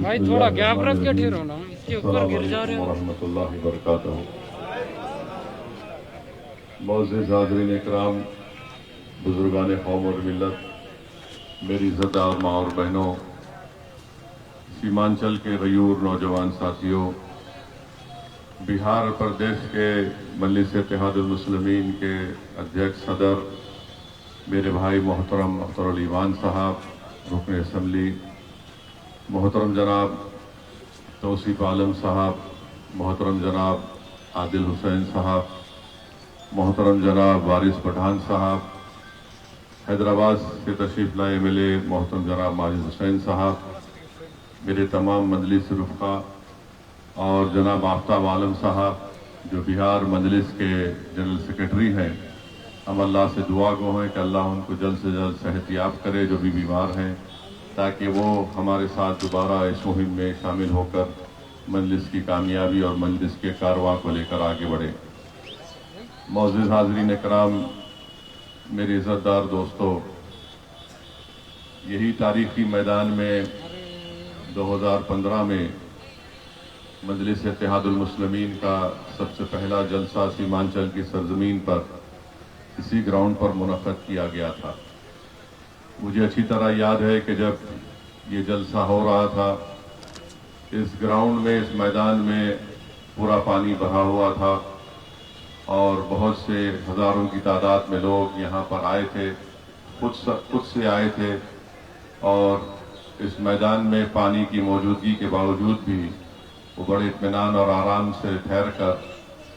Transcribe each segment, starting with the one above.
भाई थोड़ा गैप रख के ठहरो ना, इसके ऊपर गिर जा रहे हो। रहमतुल्लाहि व बरकातहू। मुअज़्ज़िज़ हाज़रीन इकराम, बुजुर्गान कौम और मिल्लत, मेरी इज़्ज़तदार माँ और बहनों, सीमांचल के गयूर नौजवान साथियों, बिहार प्रदेश के मजलिस इत्तेहादुल मुस्लिमीन के अध्यक्ष सदर मेरे भाई मोहतरम अख्तर अली वान साहब, रुकन असम्बली मोहतरम जनाब तौसीफ आलम साहब, मोहतरम जनाब आदिल हुसैन साहब, मोहतरम जनाब वारिस पठान साहब, हैदराबाद से तशरीफ लाए मिले मोहतरम जनाब माजिद हुसैन साहब, मेरे तमाम मजलिस रुफ़ा और जनाब आफ्ताब आलम साहब जो बिहार मजलिस के जनरल सेक्रेटरी हैं, हम अल्लाह से दुआ गो हैं कि अल्लाह उनको जल्द से जल्द सेहतियाब करे जो भी बीमार हैं, ताकि वो हमारे साथ दोबारा इस मुहिम में शामिल होकर मजलिस की कामयाबी और मजलिस के कारवां को लेकर आगे बढ़े। मुअज़्ज़िज़ हाज़रीन इकराम, मेरे इज़्ज़तदार दोस्तों, यही तारीखी मैदान में 2015 में मजलिस इत्तेहादुल मुस्लिमीन का सबसे पहला जलसा सीमांचल की सरजमीन पर इसी ग्राउंड पर मुनक़्क़द किया गया था। मुझे अच्छी तरह याद है कि जब ये जलसा हो रहा था, इस ग्राउंड में, इस मैदान में पूरा पानी भरा हुआ था और बहुत से हज़ारों की तादाद में लोग यहाँ पर आए थे, खुद से आए थे और इस मैदान में पानी की मौजूदगी के बावजूद भी वो बड़े इत्मीनान और आराम से ठहर कर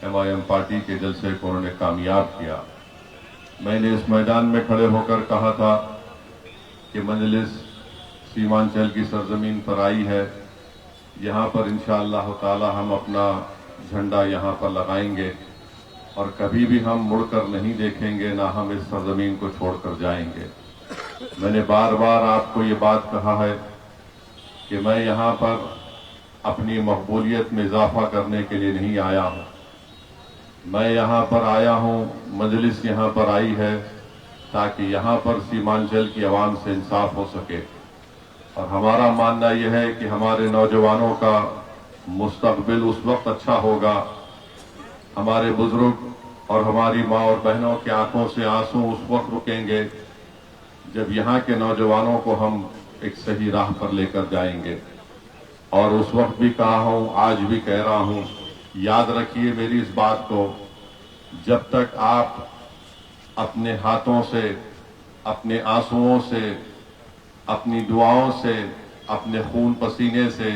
MIM पार्टी के जलसे को उन्होंने कामयाब किया। मैंने इस मैदान में खड़े होकर कहा था कि मजलिस सीमांचल की सरजमीन पर आई है, यहाँ पर इंशाअल्लाह ताला हम अपना झंडा यहाँ पर लगाएंगे और कभी भी हम मुड़कर नहीं देखेंगे, ना हम इस सरजमीन को छोड़कर जाएंगे। मैंने बार बार आपको ये बात कहा है कि मैं यहाँ पर अपनी मकबूलियत में इजाफा करने के लिए नहीं आया हूँ। मैं यहाँ पर आया हूँ, मजलिस यहाँ पर आई है ताकि यहाँ पर सीमांचल की आवाम से इंसाफ हो सके। और हमारा मानना यह है कि हमारे नौजवानों का मुस्तकबिल उस वक्त अच्छा होगा, हमारे बुजुर्ग और हमारी माँ और बहनों की आंखों से आंसू उस वक्त रुकेंगे जब यहाँ के नौजवानों को हम एक सही राह पर लेकर जाएंगे। और उस वक्त भी कहा हूँ, आज भी कह रहा हूँ, याद रखिए मेरी इस बात को, जब तक आप अपने हाथों से, अपने आंसुओं से, अपनी दुआओं से, अपने खून पसीने से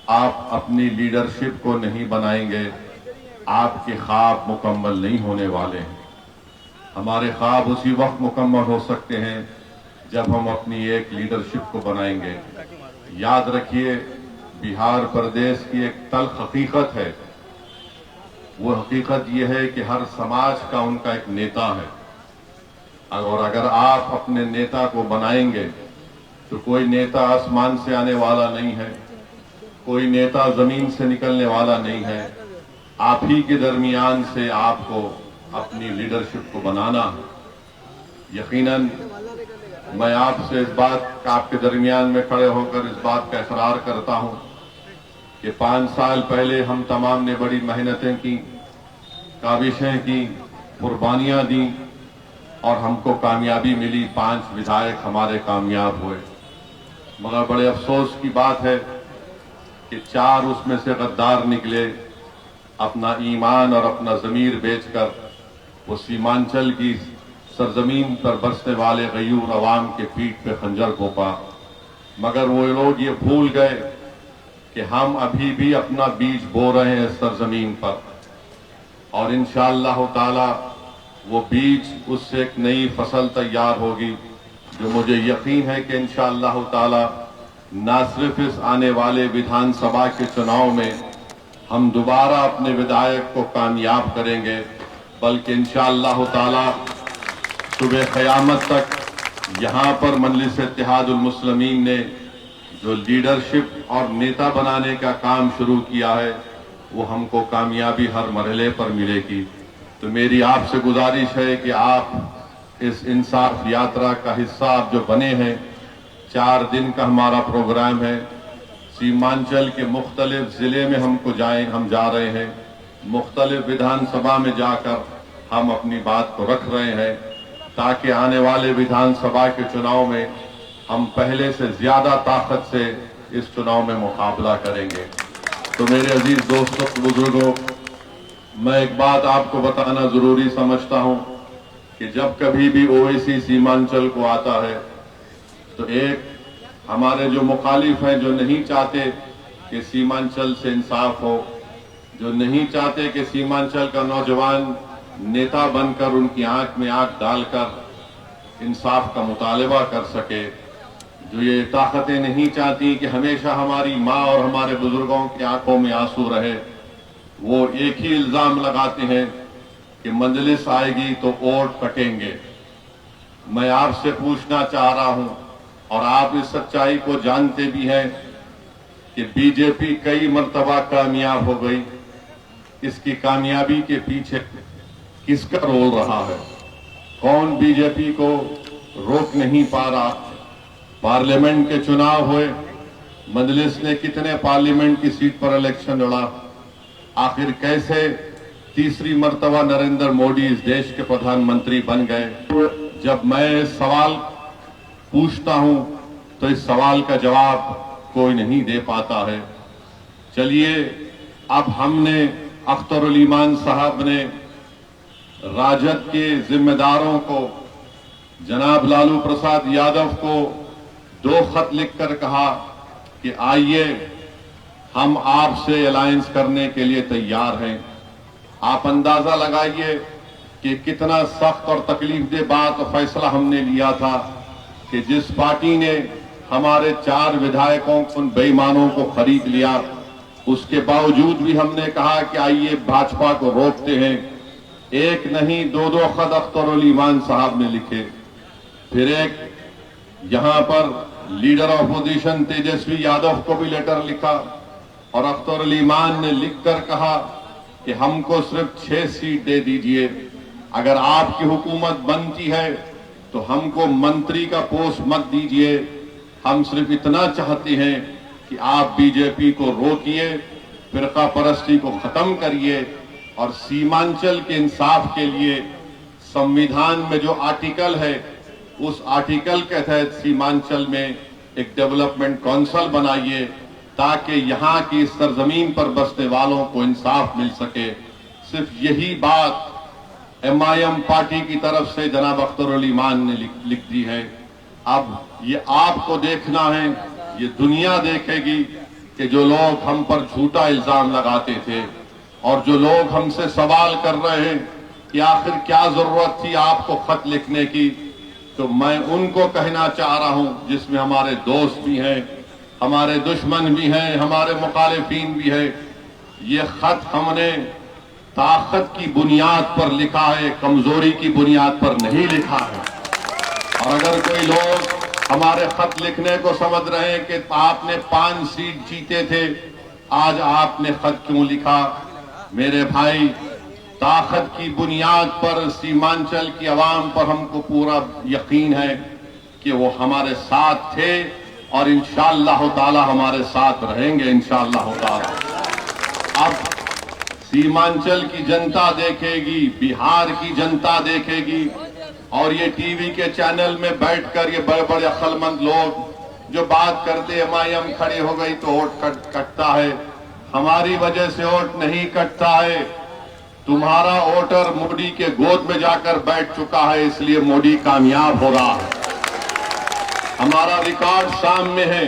आप अपनी लीडरशिप को नहीं बनाएंगे, आपके ख्वाब मुकम्मल नहीं होने वाले हैं। हमारे ख्वाब उसी वक्त मुकम्मल हो सकते हैं जब हम अपनी एक लीडरशिप को बनाएंगे। याद रखिए, बिहार प्रदेश की एक तल्ख हकीकत है, वो हकीकत ये है कि हर समाज का उनका एक नेता है, और अगर आप अपने नेता को बनाएंगे तो कोई नेता आसमान से आने वाला नहीं है, कोई नेता जमीन से निकलने वाला नहीं है। आप ही के दरमियान से आपको अपनी लीडरशिप को बनाना है। यकीनन मैं आपसे इस बात का, आपके दरमियान में खड़े होकर इस बात का इकरार करता हूं कि 5 साल पहले हम तमाम ने बड़ी मेहनतें की, काविशें की, कुर्बानियां दी और हमको कामयाबी मिली। 5 विधायक हमारे कामयाब हुए, मगर बड़े अफसोस की बात है कि 4 उसमें से गद्दार निकले, अपना ईमान और अपना ज़मीर बेचकर वो सीमांचल की सरजमीन पर बसने वाले गयूर अवाम के पीठ पे खंजर घोंपा। मगर वो लोग ये भूल गए कि हम अभी भी अपना बीज बो रहे हैं सरजमीन पर, और इंशाअल्लाह ताला वो बीज, उससे एक नई फसल तैयार होगी जो मुझे यकीन है कि इंशाअल्लाह ताला न सिर्फ इस आने वाले विधानसभा के चुनाव में हम दोबारा अपने विधायक को कामयाब करेंगे, बल्कि इंशाअल्लाह ताला सुबह क़यामत तक यहाँ पर मजलिस इत्तेहादुल मुस्लिमीन ने जो लीडरशिप और नेता बनाने का काम शुरू किया है, वो हमको कामयाबी हर मरहले पर मिलेगी। तो मेरी आपसे गुजारिश है कि आप इस इंसाफ यात्रा का हिस्सा आप जो बने हैं, 4 दिन का हमारा प्रोग्राम है। सीमांचल के मुख्तलिफ जिले में हम जा रहे हैं। मुख्तलिफ विधानसभा में जाकर हम अपनी बात को रख रहे हैं, ताकि आने वाले विधानसभा के चुनाव में हम पहले से ज्यादा ताकत से इस चुनाव में मुकाबला करेंगे। तो मेरे अजीज दोस्तों, बुजुर्गों, मैं एक बात आपको बताना जरूरी समझता हूं कि जब कभी भी ओवैसी सीमांचल को आता है तो एक हमारे जो मुखालिफ हैं, जो नहीं चाहते कि सीमांचल से इंसाफ हो, जो नहीं चाहते कि सीमांचल का नौजवान नेता बनकर उनकी आंख में आंख डालकर इंसाफ का मुतालबा कर सके, जो ये ताकतें नहीं चाहती कि हमेशा हमारी माँ और हमारे बुजुर्गों की आंखों में आंसू रहे, वो एक ही इल्जाम लगाते हैं कि मजलिस आएगी तो वोट कटेंगे। मैं आपसे पूछना चाह रहा हूं, और आप इस सच्चाई को जानते भी हैं, कि बीजेपी कई मर्तबा कामयाब हो गई। इसकी कामयाबी के पीछे किसका रोल रहा है? कौन बीजेपी को रोक नहीं पा रहा? पार्लियामेंट के चुनाव हुए, मजलिस ने कितने पार्लियामेंट की सीट पर इलेक्शन लड़ा? आखिर कैसे तीसरी मर्तबा नरेंद्र मोदी इस देश के प्रधानमंत्री बन गए? जब मैं सवाल पूछता हूं तो इस सवाल का जवाब कोई नहीं दे पाता है। चलिए, अब हमने अख्तरुल ईमान साहब ने राजद के जिम्मेदारों को, जनाब लालू प्रसाद यादव को 2 खत लिखकर कहा कि आइए हम आपसे अलायंस करने के लिए तैयार हैं। आप अंदाजा लगाइए कि कितना सख्त और तकलीफदेह बात और फैसला हमने लिया था कि जिस पार्टी ने हमारे 4 विधायकों उन बेईमानों को खरीद लिया, उसके बावजूद भी हमने कहा कि आइए भाजपा को रोकते हैं। एक नहीं 2 खत अख्तरुल ईमान साहब ने लिखे। फिर एक यहां पर लीडर ऑपोजिशन तेजस्वी यादव को भी लेटर लिखा और अख्तरुल ईमान ने लिखकर कहा कि हमको सिर्फ 6 सीट दे दीजिए, अगर आपकी हुकूमत बनती है तो हमको मंत्री का पोस्ट मत दीजिए, हम सिर्फ इतना चाहते हैं कि आप बीजेपी को रोकिए, फिरका परस्ती को खत्म करिए और सीमांचल के इंसाफ के लिए संविधान में जो आर्टिकल है, उस आर्टिकल के तहत सीमांचल में एक डेवलपमेंट काउंसिल बनाइए, ताकि यहां की सरजमीन पर बसने वालों को इंसाफ मिल सके। सिर्फ यही बात MIM पार्टी की तरफ से जनाब अख्तरुल ईमान ने लिख दी है। अब ये आपको देखना है, ये दुनिया देखेगी कि जो लोग हम पर झूठा इल्जाम लगाते थे और जो लोग हमसे सवाल कर रहे हैं कि आखिर क्या जरूरत थी आपको खत लिखने की, तो मैं उनको कहना चाह रहा हूं, जिसमें हमारे दोस्त भी हैं, हमारे दुश्मन भी हैं, हमारे मुखालिफिन भी है, ये खत हमने ताकत की बुनियाद पर लिखा है, कमजोरी की बुनियाद पर नहीं लिखा है। और अगर कोई लोग हमारे खत लिखने को समझ रहे हैं कि आपने 5 सीट जीते थे, आज आपने खत क्यों लिखा? मेरे भाई, ताकत की बुनियाद पर सीमांचल की आवाम पर हमको पूरा यकीन है कि वो हमारे साथ थे और इंशाअल्लाह ताला हमारे साथ रहेंगे इंशाअल्लाह ताला। अब सीमांचल की जनता देखेगी, बिहार की जनता देखेगी, और ये टीवी के चैनल में बैठकर ये बड़े बड़े अक्लमंद लोग जो बात करते MIM खड़ी हो गई तो वोट कटता है। हमारी वजह से वोट नहीं कटता है, तुम्हारा वोटर मोदी के गोद में जाकर बैठ चुका है, इसलिए मोदी कामयाब हो रहा है। हमारा रिकॉर्ड सामने है।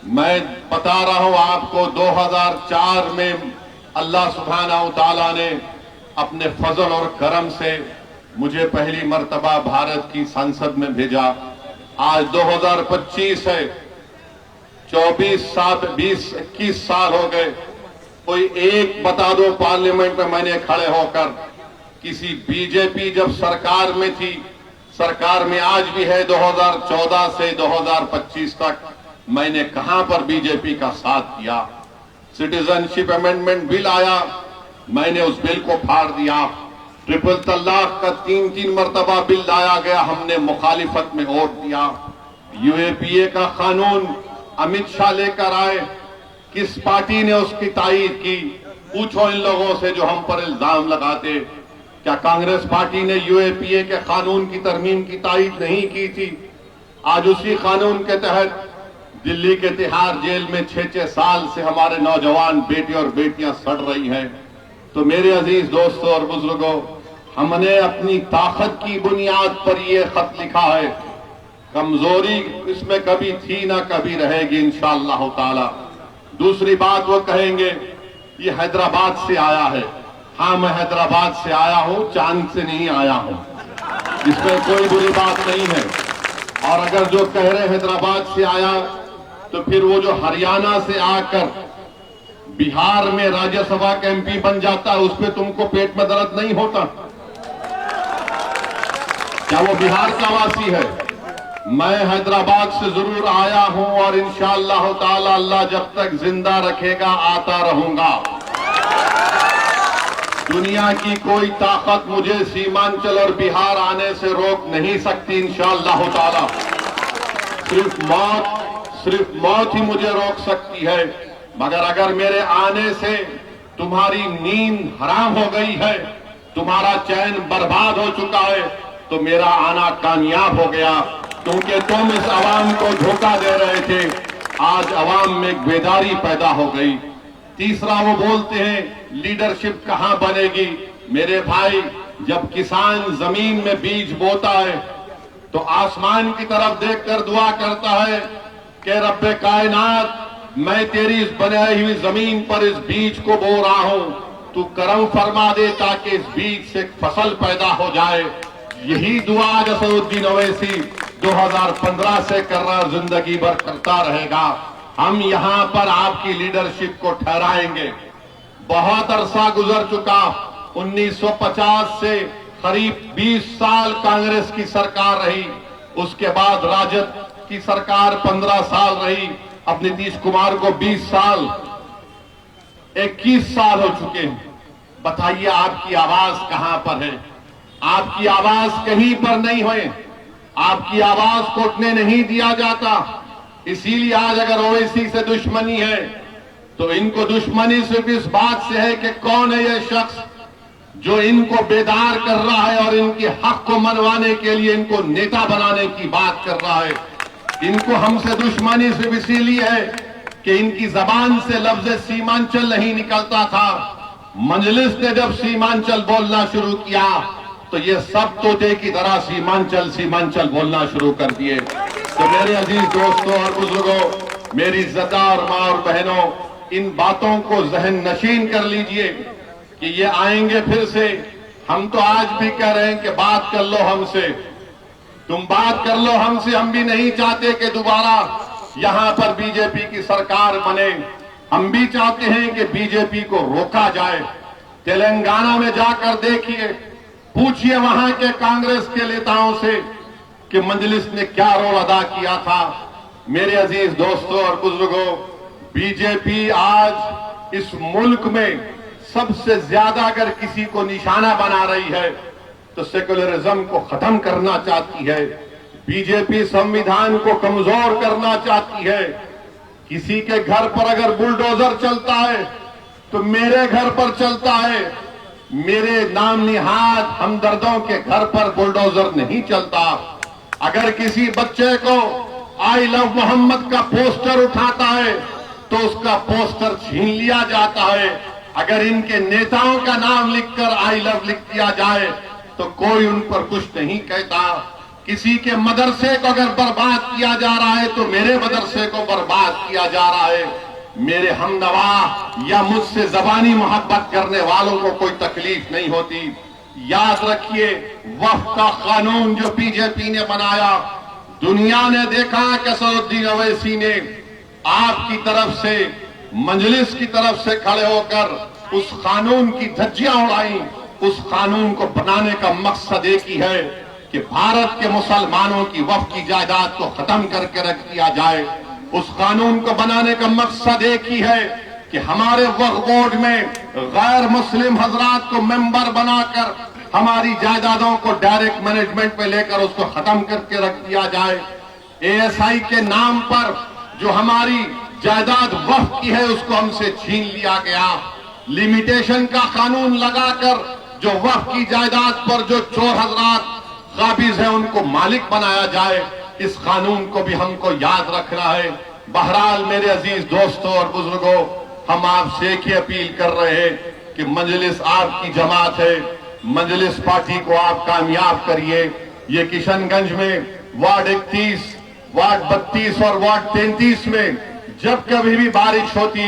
मैं बता रहा हूं आपको, 2004 में अल्लाह सुब्हानहू व तआला ने अपने फजल और करम से मुझे पहली मर्तबा भारत की संसद में भेजा। आज 2025 है, 21 साल हो गए। कोई एक बता दो पार्लियामेंट में मैंने खड़े होकर किसी बीजेपी जब सरकार में थी, सरकार में आज भी है 2014 से 2025 तक, मैंने कहां पर बीजेपी का साथ दिया? सिटीजनशिप अमेंडमेंट बिल आया, मैंने उस बिल को फाड़ दिया। ट्रिपल तलाक का 3 मर्तबा बिल लाया गया, हमने मुखालिफत में वोट दिया। यूएपीए का कानून अमित शाह लेकर आए, किस पार्टी ने उसकी तायीद की? पूछो इन लोगों से जो हम पर इल्जाम लगाते। क्या कांग्रेस पार्टी ने यूएपीए के कानून की तरमीम की तायीद नहीं की थी? आज उसी कानून के तहत दिल्ली के तिहाड़ जेल में 6-6 साल से हमारे नौजवान बेटे और बेटियां सड़ रही हैं। तो मेरे अजीज दोस्तों और बुजुर्गों, हमने अपनी ताकत की बुनियाद पर यह खत लिखा है। कमजोरी इसमें कभी थी ना कभी रहेगी इंशाअल्लाह ताला। दूसरी बात वो कहेंगे ये हैदराबाद से आया है। हाँ, मैं हैदराबाद से आया हूं, चांद से नहीं आया हूं, इसमें कोई बुरी बात नहीं है। और अगर जो कह रहे हैदराबाद से आया, तो फिर वो जो हरियाणा से आकर बिहार में राज्यसभा का एमपी बन जाता है, उसमें तुमको पेट में दर्द नहीं होता? क्या वो बिहार का वासी है? मैं हैदराबाद से जरूर आया हूं और इंशाअल्लाह ताला अल्लाह जब तक जिंदा रखेगा आता रहूंगा। दुनिया की कोई ताकत मुझे सीमांचल और बिहार आने से रोक नहीं सकती इंशाअल्लाह ताला। सिर्फ मौत ही मुझे रोक सकती है। मगर अगर मेरे आने से तुम्हारी नींद हराम हो गई है, तुम्हारा चैन बर्बाद हो चुका है, तो मेरा आना कामयाब हो गया, क्योंकि तुम इस आवाम को धोखा दे रहे थे। आज आवाम में बेदारी पैदा हो गई। तीसरा वो बोलते हैं लीडरशिप कहां बनेगी? मेरे भाई, जब किसान जमीन में बीज बोता है तो आसमान की तरफ देखकर दुआ करता है कि रब्बे कायनात, मैं तेरी इस बनाई हुई जमीन पर इस बीज को बो रहा हूं, तू करम फरमा दे ताकि इस बीज से फसल पैदा हो जाए। यही दुआ असदुद्दीन ओवैसी 2015 से कर रहा, जिंदगी भर करता रहेगा। हम यहां पर आपकी लीडरशिप को ठहराएंगे। बहुत अरसा गुजर चुका, 1950 से करीब 20 साल कांग्रेस की सरकार रही, उसके बाद राजद की सरकार 15 साल रही, अब नीतीश कुमार को 20 साल 21 साल हो चुके हैं। बताइए आपकी आवाज कहां पर है? आपकी आवाज कहीं पर नहीं हुई, आपकी आवाज को उठने नहीं दिया जाता। इसीलिए आज अगर ओवैसी से दुश्मनी है तो इनको दुश्मनी सिर्फ इस बात से है कि कौन है यह शख्स जो इनको बेदार कर रहा है और इनके हक को मनवाने के लिए इनको नेता बनाने की बात कर रहा है। इनको हमसे दुश्मनी सिर्फ इसीलिए है कि इनकी जबान से लफ्ज सीमांचल नहीं निकलता था। मजलिस ने जब सीमांचल बोलना शुरू किया तो ये सब तोते की तरह सीमांचल सीमांचल बोलना शुरू कर दिए। तो मेरे अजीज दोस्तों और बुजुर्गों, मेरी इज्जतदार मां और बहनों, इन बातों को जहन नशीन कर लीजिए कि ये आएंगे फिर से। हम तो आज भी कह रहे हैं कि बात कर लो हमसे, तुम बात कर लो हमसे। हम भी नहीं चाहते कि दोबारा यहां पर बीजेपी की सरकार बने। हम भी चाहते हैं कि बीजेपी को रोका जाए। तेलंगाना में जाकर देखिए, पूछिए वहां के कांग्रेस के नेताओं से कि मजलिस ने क्या रोल अदा किया था। मेरे अजीज दोस्तों और बुजुर्गों, बीजेपी आज इस मुल्क में सबसे ज्यादा अगर किसी को निशाना बना रही है तो सेकुलरिज्म को खत्म करना चाहती है। बीजेपी संविधान को कमजोर करना चाहती है। किसी के घर पर अगर बुलडोजर चलता है तो मेरे घर पर चलता है। मेरे नाम निहाद हमदर्दों के घर पर बुलडोजर नहीं चलता। अगर किसी बच्चे को आई लव मोहम्मद का पोस्टर उठाता है तो उसका पोस्टर छीन लिया जाता है। अगर इनके नेताओं का नाम लिखकर आई लव लिख दिया जाए तो कोई उन पर कुछ नहीं कहता। किसी के मदरसे को अगर बर्बाद किया जा रहा है तो मेरे मदरसे को बर्बाद किया जा रहा है। मेरे हमनवा या मुझसे जबानी मोहब्बत करने वालों को कोई तकलीफ नहीं होती। याद रखिए, वक्फ का कानून जो बीजेपी ने बनाया, दुनिया ने देखा कि असदुद्दीन ओवैसी ने आपकी तरफ से, मजलिस की तरफ से खड़े होकर उस कानून की धज्जियां उड़ाई। उस कानून को बनाने का मकसद एक ही है कि भारत के मुसलमानों की वक्फ की जायदाद को खत्म करके रख दिया जाए। उस कानून को बनाने का मकसद एक ही है कि हमारे वक्फ बोर्ड में गैर मुस्लिम हजरात को मेंबर बनाकर हमारी जायदादों को डायरेक्ट मैनेजमेंट में लेकर उसको खत्म करके रख दिया जाए। एएसआई के नाम पर जो हमारी जायदाद वक्फ की है उसको हमसे छीन लिया गया। लिमिटेशन का कानून लगाकर जो वक्फ की जायदाद पर जो चोर हजरात काबिज है उनको मालिक बनाया जाए, इस कानून को भी हमको याद रखना है। बहरहाल मेरे अजीज दोस्तों और बुजुर्गों, हम आपसे एक ही अपील कर रहे हैं कि मजलिस आपकी जमात है, मजलिस पार्टी को आप कामयाब करिए। ये किशनगंज में वार्ड 31, वार्ड 32 और वार्ड 33 में जब कभी भी बारिश होती,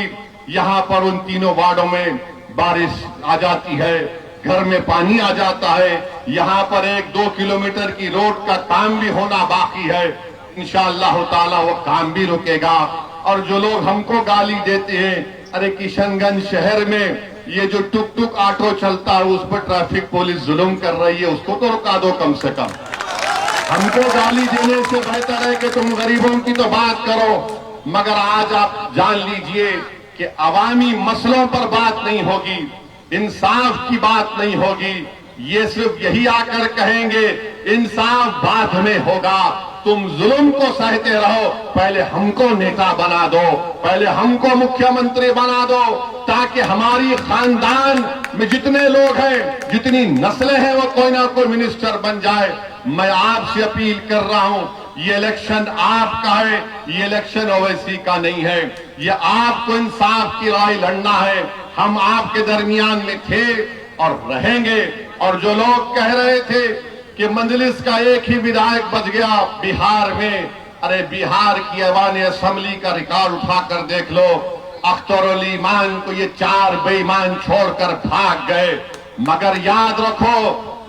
यहां पर उन तीनों वार्डों में बारिश आ जाती है, घर में पानी आ जाता है। यहां पर 1-2 किलोमीटर की रोड का काम भी होना बाकी है। इंशाअल्लाह ताला वो काम भी रुकेगा। और जो लोग हमको गाली देते हैं, अरे किशनगंज शहर में ये जो टुक टुक ऑटो चलता है उस पर ट्रैफिक पुलिस जुल्म कर रही है, उसको तो रुका दो कम से कम। हमको गाली देने से बेहतर है कि तुम गरीबों की तो बात करो। मगर आज आप जान लीजिए कि अवामी मसलों पर बात नहीं होगी, इंसाफ की बात नहीं होगी। ये सिर्फ यही आकर कहेंगे इंसाफ बाद में होगा, तुम जुल्म को सहते रहो, पहले हमको नेता बना दो, पहले हमको मुख्यमंत्री बना दो, ताकि हमारी खानदान में जितने लोग हैं, जितनी नस्लें हैं, वो कोई ना कोई मिनिस्टर बन जाए। मैं आपसे अपील कर रहा हूं, ये इलेक्शन आपका है, ये इलेक्शन ओवैसी का नहीं है। ये आपको इंसाफ की लड़ाई लड़ना है। हम आपके दरमियान में थे और रहेंगे। और जो लोग कह रहे थे कि मजलिस का एक ही विधायक बच गया बिहार में, अरे बिहार की ऐवान असेंबली का रिकॉर्ड उठाकर देख लो। अख्तर ईमान को ये 4 बेईमान छोड़कर भाग गए। मगर याद रखो,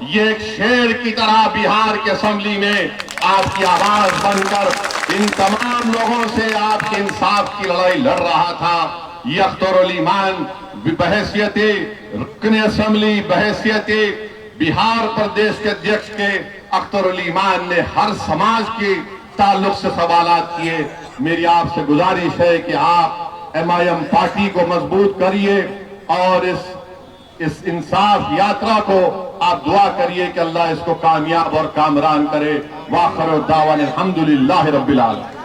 ये एक शेर की तरह बिहार के असेंबली में आपकी आवाज बनकर इन तमाम लोगों से आपके इंसाफ की लड़ाई लड़ रहा था। ये अख्तर ईमान बहैसियत रुकने असेंबली, बहैसियत बिहार प्रदेश के अध्यक्ष के अख्तर ईमान ने हर समाज के ताल्लुक से सवालात किए। मेरी आपसे गुजारिश है कि आप एमआईएम पार्टी को मजबूत करिए और इस इंसाफ यात्रा को आप दुआ करिए कि अल्लाह इसको कामयाब और कामरान करे। वाखिर दावाना अल्हम्दुलिल्लाहि रब्बिल आलमीन।